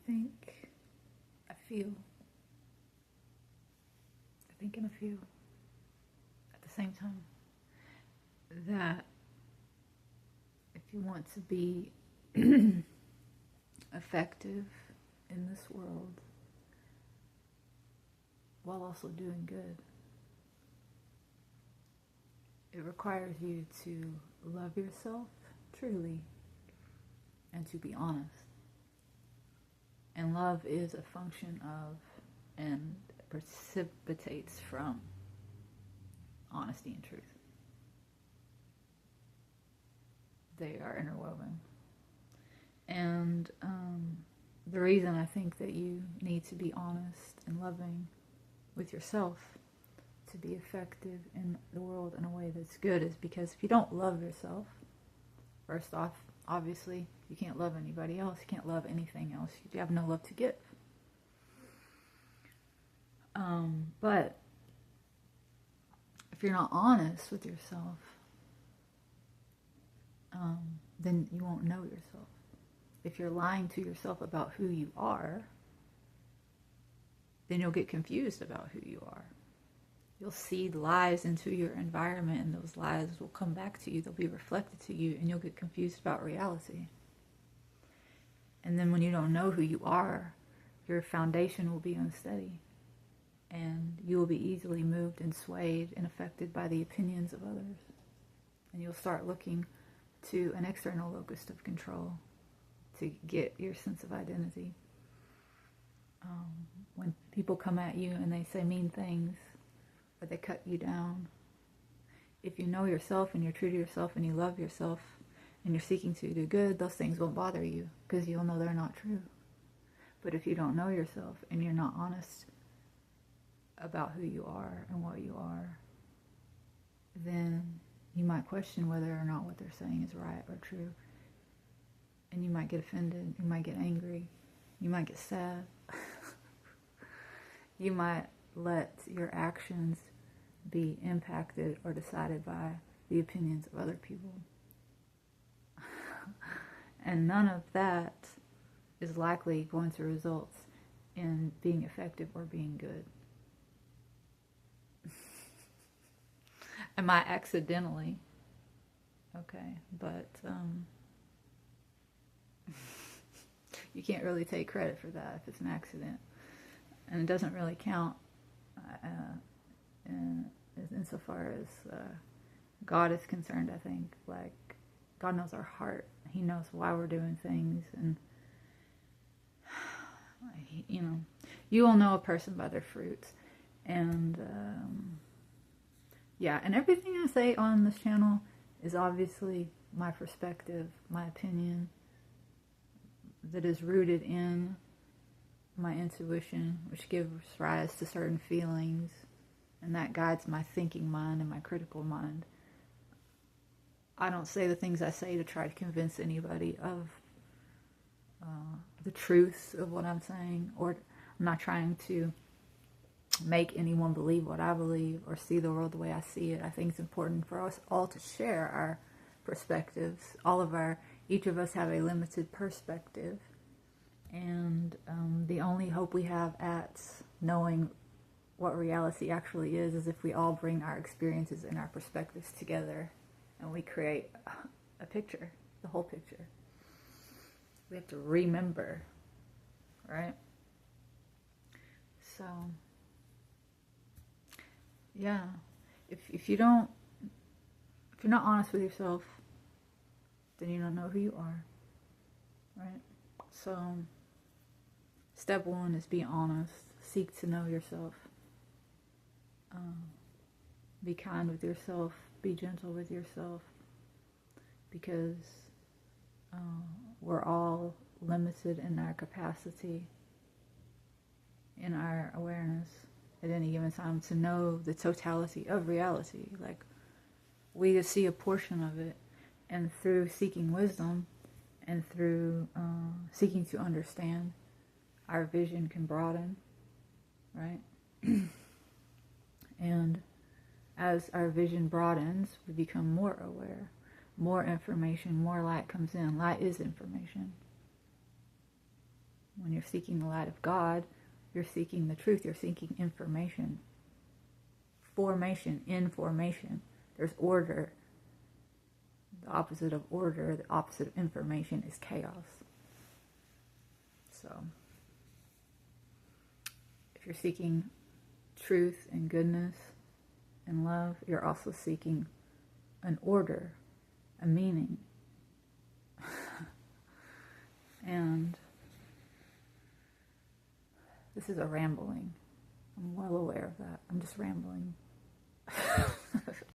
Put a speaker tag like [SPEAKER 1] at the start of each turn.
[SPEAKER 1] think and I feel at the same time that if you want to be effective in this world while also doing good, it requires you to love yourself truly and to be honest. And love is a function of and precipitates from honesty and truth. They are interwoven. And the reason I think that you need to be honest and loving with yourself to be effective in the world in a way that's good is because if you don't love yourself, first off, obviously, you can't love anybody else. You can't love anything else. You have no love to give. But if you're not honest with yourself, then you won't know yourself. If you're lying to yourself about who you are, then you'll get confused about who you are. You'll seed lies into your environment, and those lies will come back to you. They'll be reflected to you, and you'll get confused about reality. And then when you don't know who you are, your foundation will be unsteady, and you will be easily moved and swayed and affected by the opinions of others. And you'll start looking to an external locus of control to get your sense of identity. When people come at you and they say mean things, or they cut you down, if you know yourself and you're true to yourself and you love yourself and you're seeking to do good, those things won't bother you because you'll know they're not true. But if you don't know yourself and you're not honest about who you are and what you are, then you might question whether or not what they're saying is right or true. And you might get offended, you might get angry, you might get sad. You might let your actions be impacted or decided by the opinions of other people. And none of that is likely going to result in being effective or being good. I might accidentally, okay, but you can't really take credit for that if it's an accident. And it doesn't really count insofar as God is concerned, I think. Like, God knows our heart. He knows why we're doing things. And, you will know a person by their fruits. And, and everything I say on this channel is obviously my perspective, my opinion, that is rooted in my intuition, which gives rise to certain feelings, and that guides my thinking mind and my critical mind. I don't say the things I say to try to convince anybody of the truth of what I'm saying, or I'm not trying to make anyone believe what I believe or see the world the way I see it. I think it's important for us all to share our perspectives. Each of us have a limited perspective. And the only hope we have at knowing what reality actually is if we all bring our experiences and our perspectives together and we create a picture, the whole picture. We have to remember, right? So, yeah, if you're not honest with yourself, then you don't know who you are, right? So, step one is be honest. Seek to know yourself. Be kind with yourself. Be gentle with yourself. Because we're all limited in our capacity, in our awareness at any given time to know the totality of reality. Like, we just see a portion of it. And through seeking wisdom and through seeking to understand, our vision can broaden, right? And as our vision broadens, we become more aware. More information, more light comes in. Light is information. When you're seeking the light of God, you're seeking the truth. You're seeking information. Formation, information. There's order. The opposite of order, the opposite of information is chaos. So, if you're seeking truth and goodness and love, you're also seeking an order, a meaning. And this is a rambling. I'm well aware of that. I'm just rambling.